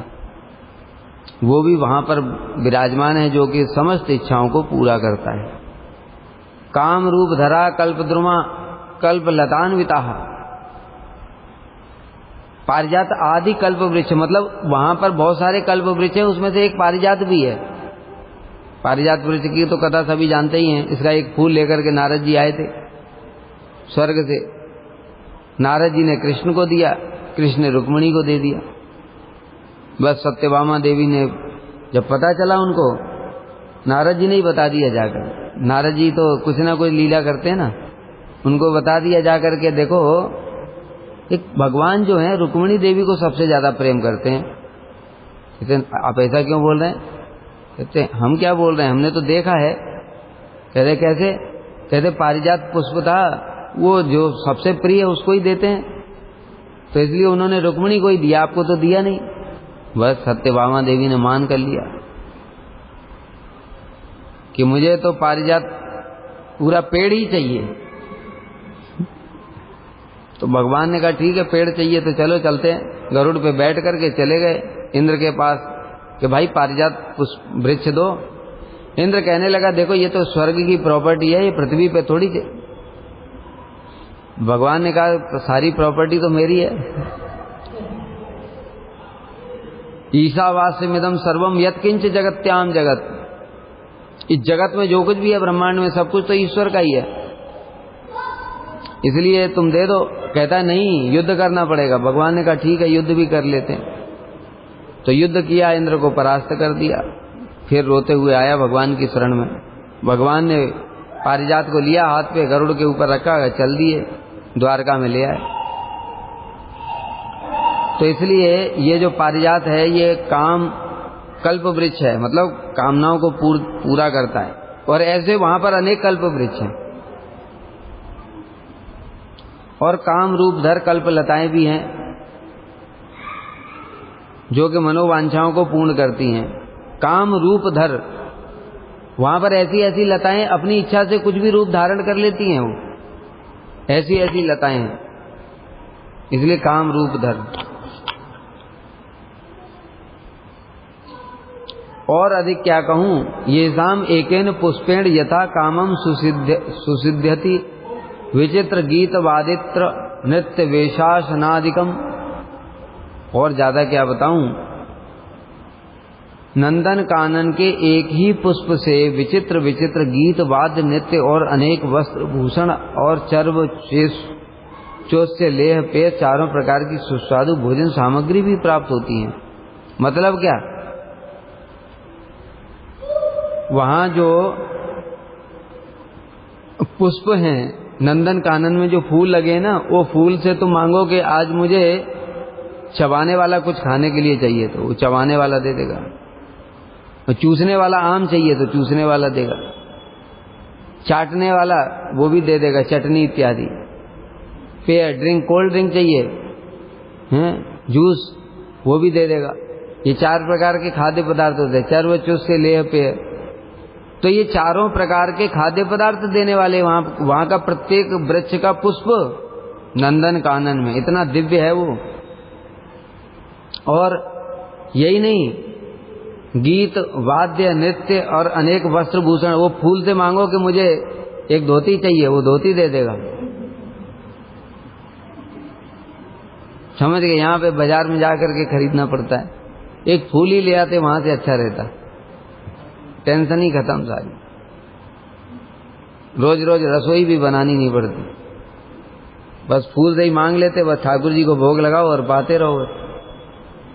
वो भी वहां पर विराजमान है, जो कि समस्त इच्छाओं को पूरा करता है। काम रूप धरा कल्पद्रुमा कल्प लतान्विता, पारिजात आदि कल्प वृक्ष, मतलब वहां पर बहुत सारे कल्प वृक्ष हैं, उसमें से एक पारिजात भी है। पारिजात वृक्ष की तो कथा सभी जानते ही हैं। इसका एक फूल लेकर के नारद जी आए थे स्वर्ग से, नारद जी ने कृष्ण को दिया, कृष्ण ने रुक्मिणी को दे दिया। बस सत्यभामा देवी ने जब पता चला उनको, नारद जी ने ही बता दिया जाकर, नारद जी तो कुछ ना कुछ लीला करते हैं ना, उनको बता दिया जाकर के, देखो एक भगवान जो है रुक्मिणी देवी को सबसे ज्यादा प्रेम करते हैं। कहते आप ऐसा क्यों बोल रहे हैं? कहते हम क्या बोल रहे हैं, हमने तो देखा है। कहते कैसे? कहते पारिजात पुष्प था, वो जो सबसे प्रिय है उसको ही देते हैं, तो इसलिए उन्होंने रुक्मिणी को ही दिया, आपको तो दिया नहीं। बस सत्यभामा देवी ने मान कर लिया कि मुझे तो पारिजात पूरा पेड़ ही चाहिए। तो भगवान ने कहा ठीक है, पेड़ चाहिए तो चलो चलते हैं। गरुड़ पे बैठ करके चले गए इंद्र के पास कि भाई पारिजात वृक्ष दो। इंद्र कहने लगा देखो ये तो स्वर्ग की प्रॉपर्टी है, ये पृथ्वी पे थोड़ी थी। भगवान ने कहा सारी प्रॉपर्टी तो मेरी है। ईशावास्यमिदं सर्वम यत्किंच जगत्याम जगत, इस जगत में जो कुछ भी है ब्रह्मांड में सब कुछ तो ईश्वर का ही है, इसलिए तुम दे दो। कहता है नहीं, युद्ध करना पड़ेगा। भगवान ने कहा ठीक है, युद्ध भी कर लेते हैं। तो युद्ध किया, इंद्र को परास्त कर दिया। फिर रोते हुए आया भगवान की शरण में। भगवान ने पारिजात को लिया, हाथ पे गरुड़ के ऊपर रखा, चल दिए, द्वारका में ले आए। तो इसलिए ये जो पारिजात है ये काम कल्प वृक्ष है, मतलब कामनाओं को पूरा करता है। और ऐसे वहां पर अनेक कल्प वृक्ष हैं और काम रूपधर कल्प लताएं भी हैं जो कि मनोवांछाओं को पूर्ण करती हैं। काम रूपधर, वहां पर ऐसी ऐसी लताएं अपनी इच्छा से कुछ भी रूप धारण कर लेती हैं, वो ऐसी ऐसी लताएं हैं, इसलिए काम रूपधर। और अधिक क्या कहूं, ये शाम एकेन पुष्पेण यथा कामम सुसिद्ध्यति विचित्र गीत वादित्र नृत्य वेशासनादिकम। और ज्यादा क्या बताऊं, नंदन कानन के एक ही पुष्प से विचित्र विचित्र गीत वाद्य नृत्य और अनेक वस्त्र भूषण और चर्व चोष्य लेह पेय चारों प्रकार की सुस्वादु भोजन सामग्री भी प्राप्त होती है। मतलब क्या, वहां जो पुष्प हैं, नंदन कानन में जो फूल लगे ना, वो फूल से तुम मांगो कि आज मुझे चबाने वाला कुछ खाने के लिए चाहिए, तो वो चबाने वाला दे देगा। और चूसने वाला आम चाहिए तो चूसने वाला देगा। चाटने वाला वो भी दे देगा, चटनी इत्यादि। पेय ड्रिंक, कोल्ड ड्रिंक चाहिए हैं, जूस, वो भी दे देगा। ये 4 प्रकार के खाद्य पदार्थ होते हैं, चर्व चुष्य लेह पेय। तो ये चारों प्रकार के खाद्य पदार्थ देने वाले वहां का प्रत्येक वृक्ष का पुष्प नंदन कानन में इतना दिव्य है वो। और यही नहीं, गीत वाद्य नृत्य और अनेक वस्त्र भूषण, वो फूल से मांगो कि मुझे एक धोती चाहिए, वो धोती दे देगा। समझ गए, यहाँ पे बाजार में जाकर के खरीदना पड़ता है, एक फूल ही ले आते वहां से अच्छा रहता, टेंशन ही खत्म सारी। रोज रोज रसोई भी बनानी नहीं पड़ती, बस फूल से ही मांग लेते, बस ठाकुर जी को भोग लगाओ और पाते रहो।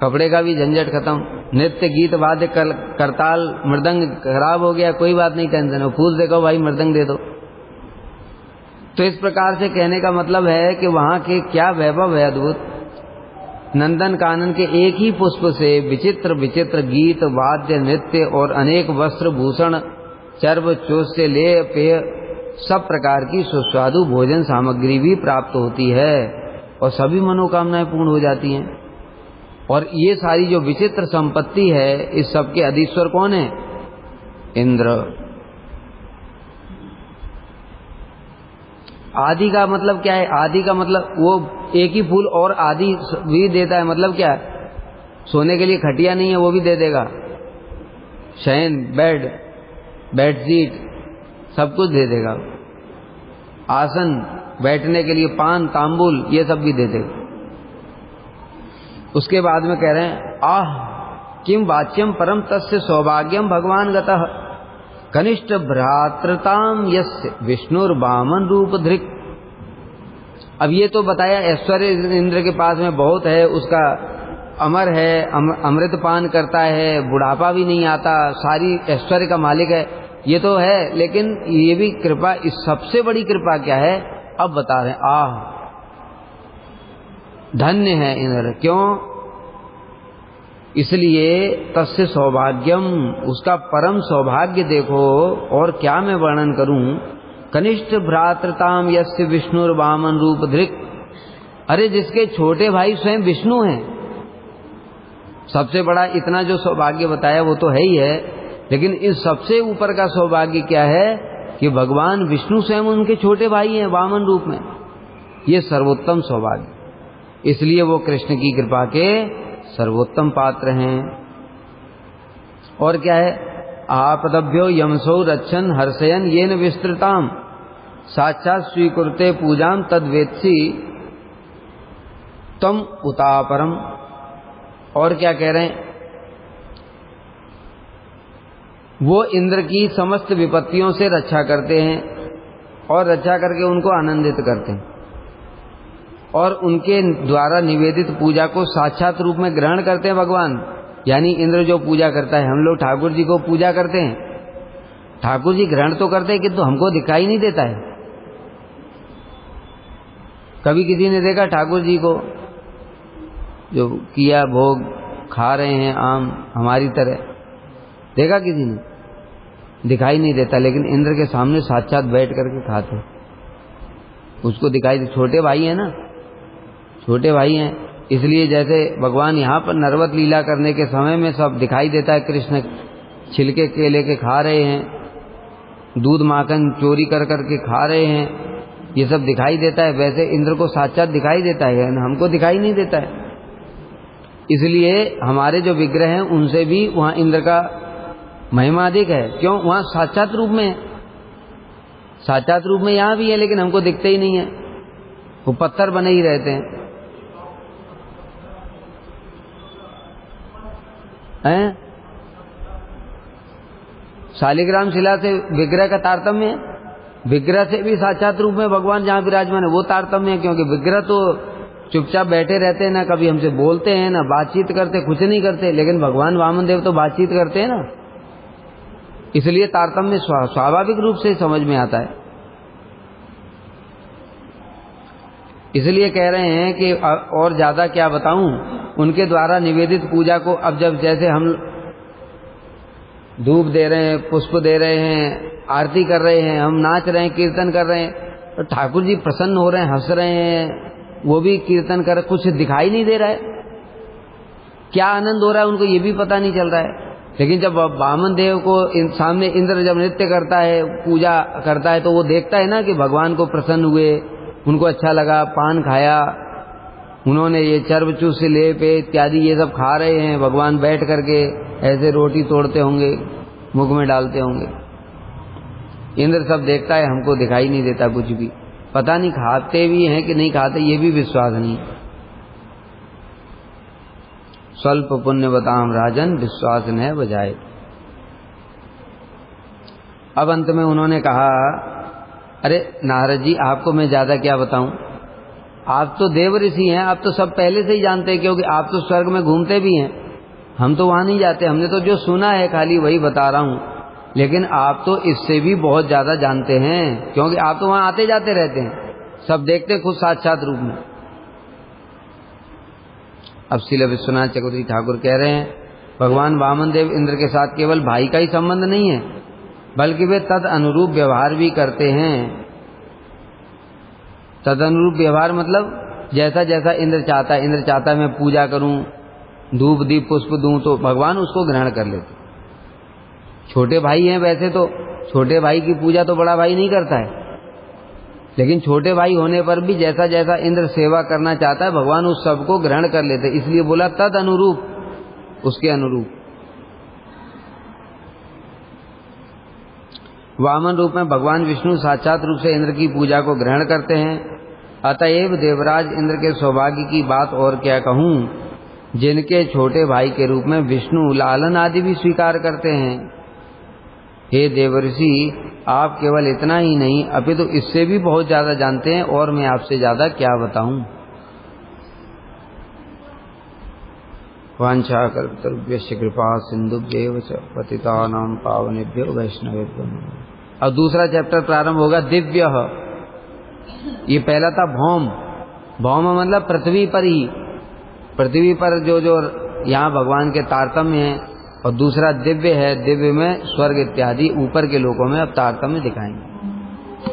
कपड़े का भी झंझट खत्म। नृत्य गीत वाद्य करताल मृदंग खराब हो गया, कोई बात नहीं, टेंशन हो, फूल से कहो भाई मृदंग दे दो। तो इस प्रकार से कहने का मतलब है कि वहां के क्या वैभव है अद्भुत। नंदन कानन के एक ही पुष्प से विचित्र विचित्र गीत वाद्य नृत्य और अनेक वस्त्र भूषण चर्व चोष्य लेह पेय सब प्रकार की सुस्वादु भोजन सामग्री भी प्राप्त होती है और सभी मनोकामनाएं पूर्ण हो जाती हैं। और ये सारी जो विचित्र संपत्ति है, इस सब के अधीश्वर कौन है? इंद्र। आदि का मतलब क्या है? आदि का मतलब वो एक ही फूल और आदि भी देता है। मतलब क्या है? सोने के लिए खटिया नहीं है वो भी दे देगा, शयन बेड बेडशीट सब कुछ दे देगा, आसन बैठने के लिए पान तांबूल ये सब भी दे देगा। उसके बाद में कह रहे हैं आह किम वाच्यम परम तस्य सौभाग्यम भगवान गतः कनिष्ठ भ्रातृताम यस्य विष्णुर्वामन रूप धृक्। अब ये तो बताया ऐश्वर्य इंद्र के पास में बहुत है, उसका अमर है, अमृत पान करता है, बुढ़ापा भी नहीं आता, सारी ऐश्वर्य का मालिक है, ये तो है। लेकिन ये भी कृपा, इस सबसे बड़ी कृपा क्या है अब बता रहे हैं। आह धन्य है इंद्र, क्यों? इसलिए तस्य सौभाग्यम, उसका परम सौभाग्य देखो। और क्या मैं वर्णन करूं? कनिष्ठ भ्रातृताम यस्य विष्णुर्वामन रूप धृक्। अरे जिसके छोटे भाई स्वयं विष्णु हैं। सबसे बड़ा इतना जो सौभाग्य बताया वो तो है ही है, लेकिन इस सबसे ऊपर का सौभाग्य क्या है कि भगवान विष्णु स्वयं उनके छोटे भाई हैं वामन रूप में। ये सर्वोत्तम सौभाग्य, इसलिए वो कृष्ण की कृपा के सर्वोत्तम पात्र हैं। और क्या है? आपदभ्यो यमसौ रक्षन हर्षयन येन विस्तृताम साक्षात स्वीकृते पूजाम तद्वेत्सी तम उतापरम। और क्या कह रहे हैं? वो इंद्र की समस्त विपत्तियों से रक्षा करते हैं और रक्षा करके उनको आनंदित करते हैं। और उनके द्वारा निवेदित पूजा को साक्षात रूप में ग्रहण करते हैं भगवान। यानी इंद्र जो पूजा करता है, हम लोग ठाकुर जी को पूजा करते हैं, ठाकुर जी ग्रहण तो करते हैं किंतु हमको दिखाई नहीं देता है। कभी किसी ने देखा ठाकुर जी को जो किया भोग खा रहे हैं आम हमारी तरह, देखा किसी ने? दिखाई नहीं देता। लेकिन इंद्र के सामने साक्षात बैठ करके खाते, उसको दिखाई दे। छोटे भाई हैं ना, छोटे भाई हैं, इसलिए जैसे भगवान यहाँ पर नरवत लीला करने के समय में सब दिखाई देता है। कृष्ण छिलके केले के खा रहे हैं, दूध माखन चोरी कर करके खा रहे हैं, ये सब दिखाई देता है। वैसे इंद्र को साक्षात दिखाई देता है, हमको दिखाई नहीं देता है। इसलिए हमारे जो विग्रह हैं उनसे भी वहाँ इंद्र का महिमा अधिक है। क्यों? वहाँ साक्षात रूप में है। साक्षात रूप में यहाँ भी है, लेकिन हमको दिखते ही नहीं है, वो पत्थर बने ही रहते हैं। शालिग्राम शिला से विग्रह का तारतम्य है, विग्रह से भी साक्षात रूप में भगवान जहाँ विराजमान है वो तारतम्य है। क्योंकि विग्रह तो चुपचाप बैठे रहते हैं, ना कभी हमसे बोलते हैं, ना बातचीत करते, कुछ नहीं करते। लेकिन भगवान वामन देव तो बातचीत करते हैं ना, इसलिए तारतम्य स्वाभाविक रूप से समझ में आता है। इसलिए कह रहे हैं कि और ज्यादा क्या बताऊं, उनके द्वारा निवेदित पूजा को अब जब जैसे हम धूप दे रहे हैं, पुष्प दे रहे हैं, आरती कर रहे हैं, हम नाच रहे हैं, कीर्तन कर रहे हैं, तो ठाकुर जी प्रसन्न हो रहे हैं, हंस रहे हैं, वो भी कीर्तन कर, कुछ दिखाई नहीं दे रहा है। क्या आनंद हो रहा है उनको ये भी पता नहीं चल रहा है। लेकिन जब वामन देव को सामने इंद्र जब नृत्य करता है, पूजा करता है, तो वो देखता है ना कि भगवान को प्रसन्न हुए, उनको अच्छा लगा, पान खाया, उन्होंने ये चर्वचूस से लेपे इत्यादि ये सब खा रहे हैं। भगवान बैठ करके ऐसे रोटी तोड़ते होंगे, मुख में डालते होंगे। इंद्र सब देखता है, हमको दिखाई नहीं देता कुछ भी। पता नहीं खाते भी हैं कि नहीं खाते, ये भी विश्वास नहीं। स्वल्प पुण्य बताम राजन, विश्वास न बजाए। अब अंत में उन्होंने कहा, अरे नारद जी आपको मैं ज्यादा क्या बताऊं, आप तो देव ऋषि हैं, आप तो सब पहले से ही जानते हैं, क्योंकि आप तो स्वर्ग में घूमते भी हैं, हम तो वहां नहीं जाते, हमने तो जो सुना है खाली वही बता रहा हूं। लेकिन आप तो इससे भी बहुत ज्यादा जानते हैं, क्योंकि आप तो वहां आते जाते रहते हैं, सब देखते हैं खुद साक्षात रूप में। अब श्रील विश्वनाथ चक्रवर्ती ठाकुर कह रहे हैं, भगवान वामन देव इंद्र के साथ केवल भाई का ही संबंध नहीं है, बल्कि वे तद अनुरूप व्यवहार भी करते हैं। तद अनुरूप व्यवहार मतलब जैसा जैसा इंद्र चाहता है मैं पूजा करूं, धूप दीप पुष्प दूं, तो भगवान उसको ग्रहण कर लेते। छोटे भाई हैं, वैसे तो छोटे भाई की पूजा तो बड़ा भाई नहीं करता है, लेकिन छोटे भाई होने पर भी जैसा जैसा इंद्र सेवा करना चाहता है, भगवान उस सब को ग्रहण कर लेते। इसलिए बोला तद अनुरूप, उसके अनुरूप। वामन रूप में भगवान विष्णु साक्षात रूप से इंद्र की पूजा को ग्रहण करते हैं। अतएव देवराज इंद्र के सौभाग्य की बात और क्या कहूं, जिनके छोटे भाई के रूप में विष्णु लालन आदि भी स्वीकार करते हैं। हे देवर्षि, आप केवल इतना ही नहीं अपितु इससे भी बहुत ज्यादा जानते हैं, और मैं आपसे ज्यादा क्या बताऊं। वांछाकल्पतरुभ्यश्च कृपा सिंधुभ्येव च पतितानां पावनेभ्यो वैष्णवेभ्यो नमः। अब दूसरा चैप्टर प्रारंभ होगा, दिव्य। ये पहला था भौम। भौम मतलब पृथ्वी पर ही, पृथ्वी पर जो जो यहाँ भगवान के तारतम्य है, और दूसरा दिव्य है, दिव्य में स्वर्ग इत्यादि ऊपर के लोकों में अब तारतम्य दिखाएंगे।